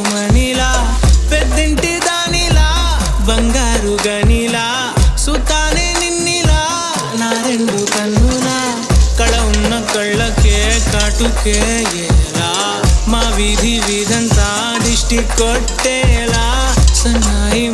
మణిలా పెద్దింటి దానిలా బంగారు గనిలా సుతానే నిన్నిలా నా రెండు కన్నులా కళ ఉన్న కళ్ళకే కాటుకే ఏలా మా వీధి వీధంతా దిష్టి కొట్టేలా సన్నాయి